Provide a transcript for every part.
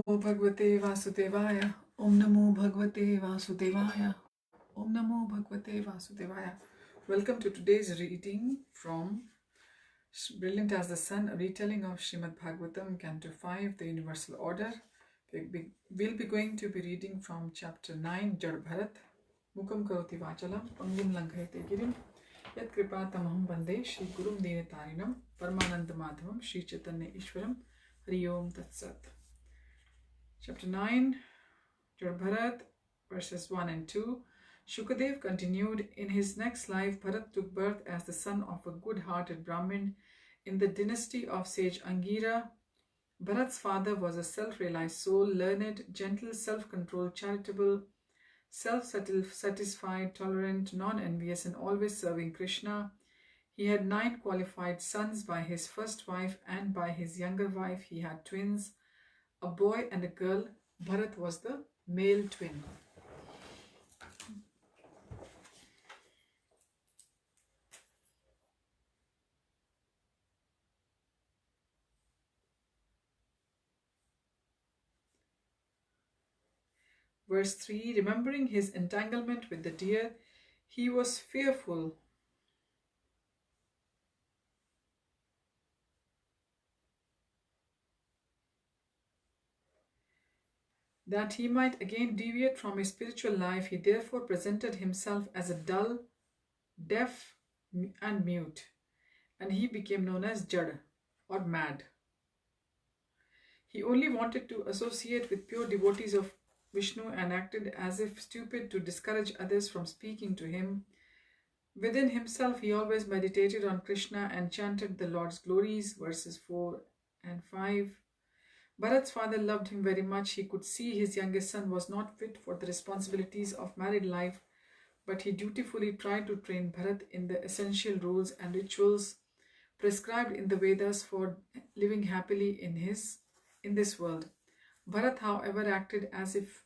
Bhagavate Vasudevaya. Om Namo Bhagavate Vasudevaya. Om Namo Bhagavate Vasudevaya. Welcome to today's reading from Brilliant as the Sun, a retelling of Srimad Bhagavatam Canto 5, the Universal Order. We'll be going to be reading from chapter 9, Jada Bharata. Mukam karoti vachalam, pangum langhayate girim, yat kripa tamaham bande, Shri Gurum Dinatarinam, Paramananda Madhavam, Shri Chaitanya Ishwaram, Hari Om Tat Sat. Chapter 9, Jada Bharata, verses 1 and 2. Shukadev continued, in his next life, Bharat took birth as the son of a good-hearted Brahmin in the dynasty of sage Angira. Bharat's father was a self-realized soul, learned, gentle, self-controlled, charitable, self-satisfied, tolerant, non-envious, and always serving Krishna. He had 9 qualified sons by his first wife, and by his younger wife he had twins, a boy and a girl. Bharat was the male twin. Verse 3, remembering his entanglement with the deer, he was fearful that he might again deviate from his spiritual life. He therefore presented himself as a dull, deaf, and mute, and he became known as Jada, or mad. He only wanted to associate with pure devotees of Vishnu and acted as if stupid to discourage others from speaking to him. Within himself, he always meditated on Krishna and chanted the Lord's glories, verses 4 and 5. Bharat's father loved him very much. He could see his youngest son was not fit for the responsibilities of married life, but he dutifully tried to train Bharat in the essential rules and rituals prescribed in the Vedas for living happily in this world. Bharat, however, acted as if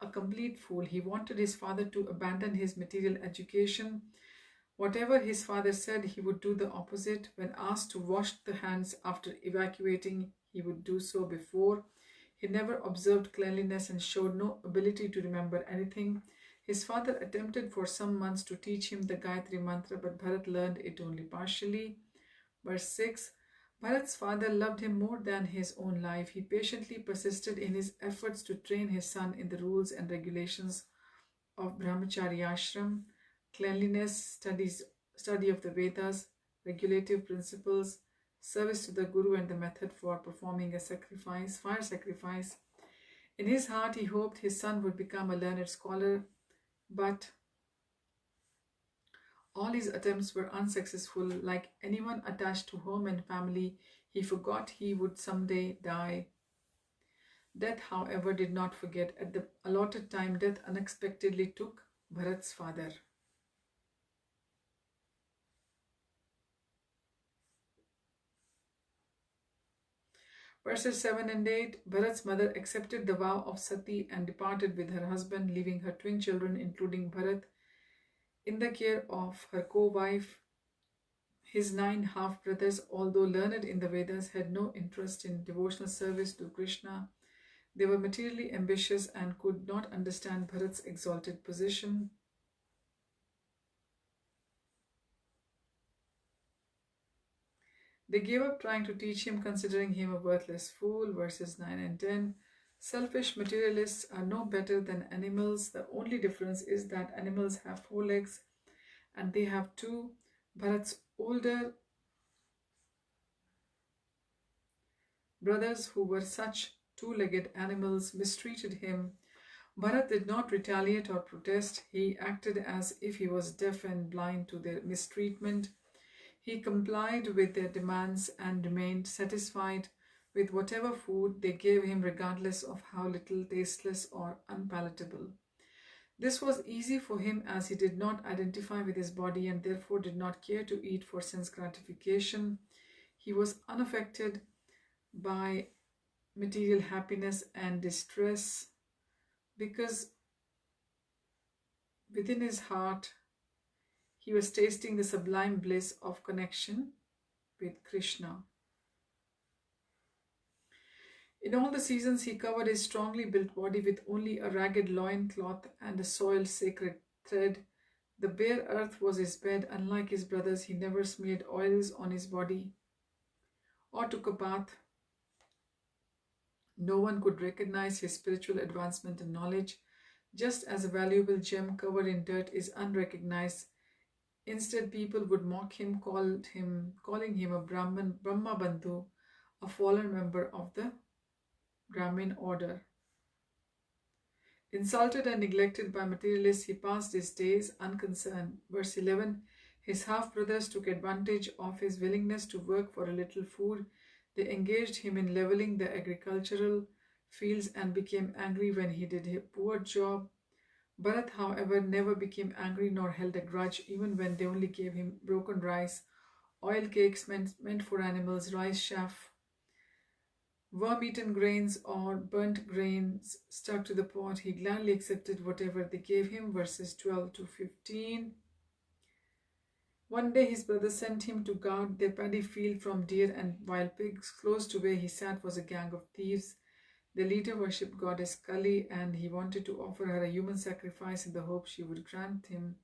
a complete fool. He wanted his father to abandon his material education. Whatever his father said, he would do the opposite. When asked to wash the hands after evacuating, he would do so before. He never observed cleanliness and showed no ability to remember anything. His father attempted for some months to teach him the Gayatri Mantra, but Bharat learned it only partially. Verse 6, Bharat's father loved him more than his own life. He patiently persisted in his efforts to train his son in the rules and regulations of Brahmacharya ashram, cleanliness, study of the Vedas, regulative principles, service to the Guru, and the method for performing a fire sacrifice. In his heart, he hoped his son would become a learned scholar, but all his attempts were unsuccessful. Like anyone attached to home and family, he forgot he would someday die. Death, however, did not forget. At the allotted time, death unexpectedly took Bharat's father. Verses 7 and 8, Bharat's mother accepted the vow of Sati and departed with her husband, leaving her twin children, including Bharat, in the care of her co-wife. His 9 half-brothers, although learned in the Vedas, had no interest in devotional service to Krishna. They were materially ambitious and could not understand Bharat's exalted position. They gave up trying to teach him, considering him a worthless fool. Verses 9 and 10. Selfish materialists are no better than animals. The only difference is that animals have 4 legs and they have 2. Bharat's older brothers, who were such 2-legged animals, mistreated him. Bharat did not retaliate or protest. He acted as if he was deaf and blind to their mistreatment. He complied with their demands and remained satisfied with whatever food they gave him, regardless of how little, tasteless, or unpalatable. This was easy for him, as he did not identify with his body and therefore did not care to eat for sense gratification. He was unaffected by material happiness and distress because within his heart he was tasting the sublime bliss of connection with Krishna. In all the seasons, he covered his strongly built body with only a ragged loin cloth and a soiled sacred thread. The bare earth was his bed. Unlike his brothers, he never smeared oils on his body or took a bath. No one could recognize his spiritual advancement and knowledge, just as a valuable gem covered in dirt is unrecognized. Instead, people would mock him, calling him a Brahma Bandhu, a fallen member of the Brahmin order. Insulted and neglected by materialists, he passed his days unconcerned. Verse 11. His half-brothers took advantage of his willingness to work for a little food. They engaged him in leveling the agricultural fields and became angry when he did a poor job. Bharat, however, never became angry nor held a grudge, even when they only gave him broken rice, oil cakes meant for animals, rice chaff, worm-eaten grains, or burnt grains stuck to the pot. He gladly accepted whatever they gave him. Verses 12 to 15. One day his brother sent him to guard their paddy field from deer and wild pigs. Close to where he sat was a gang of thieves. The leader worshipped goddess Kali, and he wanted to offer her a human sacrifice in the hope she would grant him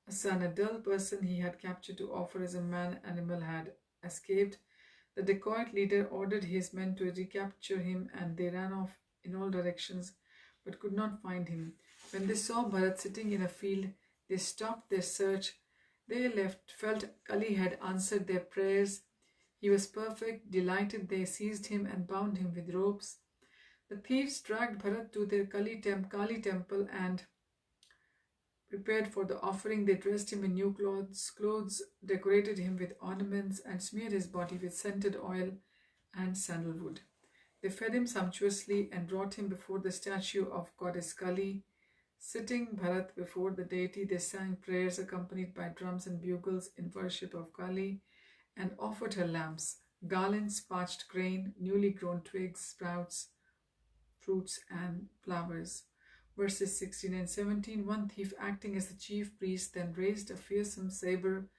a son. A dull person he had captured to offer as a man-animal had escaped. The dacoit leader ordered his men to recapture him, and they ran off in all directions but could not find him. When they saw Bharat sitting in a field, they stopped their search. They felt Kali had answered their prayers. He was perfect. Delighted, they seized him and bound him with ropes. The thieves dragged Bharat to their Kali temple and prepared for the offering. They dressed him in new clothes, decorated him with ornaments, and smeared his body with scented oil and sandalwood. They fed him sumptuously and brought him before the statue of goddess Kali. Sitting Bharat before the deity, they sang prayers accompanied by drums and bugles in worship of Kali, and offered her lamps, garlands, parched grain, newly grown twigs, sprouts, fruits, and flowers. Verses 16 and 17. One thief, acting as the chief priest, then raised a fearsome saber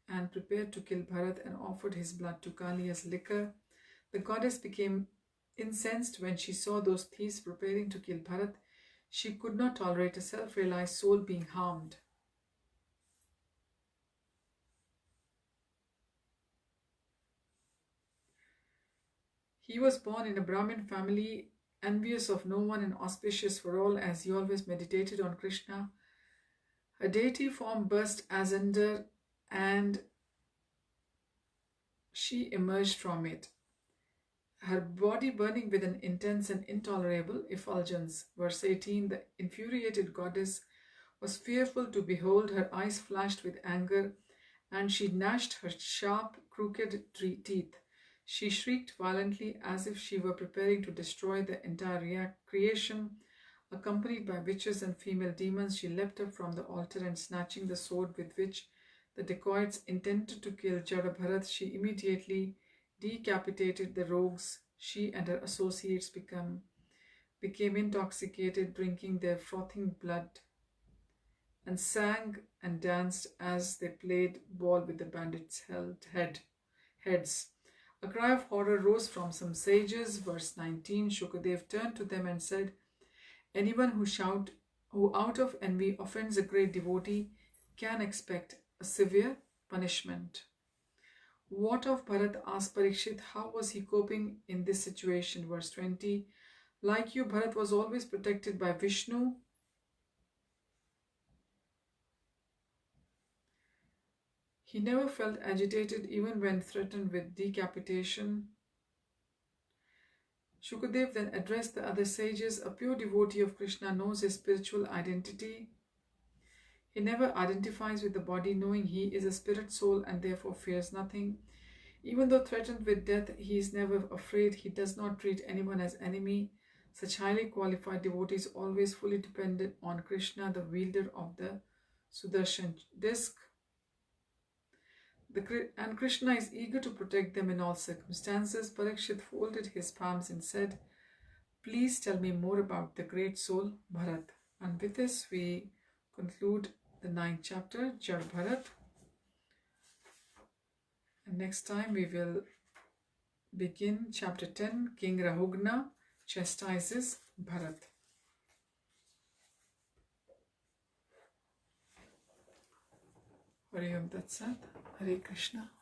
and prepared to kill Bharat and offered his blood to Kali as liquor. The goddess became incensed when she saw those thieves preparing to kill Bharat. She could not tolerate a self-realized soul being harmed. He was born in a Brahmin family, envious of no one and auspicious for all, as he always meditated on Krishna. A deity form burst asunder, and she emerged from it, her body burning with an intense and intolerable effulgence. Verse 18. The infuriated goddess was fearful to behold. Her eyes flashed with anger, and she gnashed her sharp, crooked teeth. She shrieked violently as if she were preparing to destroy the entire creation. Accompanied by witches and female demons, she leapt up from the altar and, snatching the sword with which the dacoits intended to kill Jada Bharata, she immediately decapitated the rogues. She and her associates became intoxicated, drinking their frothing blood, and sang and danced as they played ball with the bandits' heads. A cry of horror rose from some sages. Verse 19. Shukadev turned to them and said, anyone who out of envy offends a great devotee can expect a severe punishment. What of Bharat? Asked Parikshit. How was he coping in this situation? Verse 20. Like you, Bharat was always protected by Vishnu. He never felt agitated even when threatened with decapitation. Shukadev then addressed the other sages. A pure devotee of Krishna knows his spiritual identity. He never identifies with the body, knowing he is a spirit soul and therefore fears nothing. Even though threatened with death, he is never afraid. He does not treat anyone as enemy. Such highly qualified devotees always fully dependent on Krishna, the wielder of the Sudarshan disc. And Krishna is eager to protect them in all circumstances. Parikshit folded his palms and said, please tell me more about the great soul, Bharat. And with this, we conclude the 9th chapter, Jada Bharat. And next time we will begin chapter 10, King Rahugna, chastises Bharat. Hare Om Tat Sat. Hare Krishna.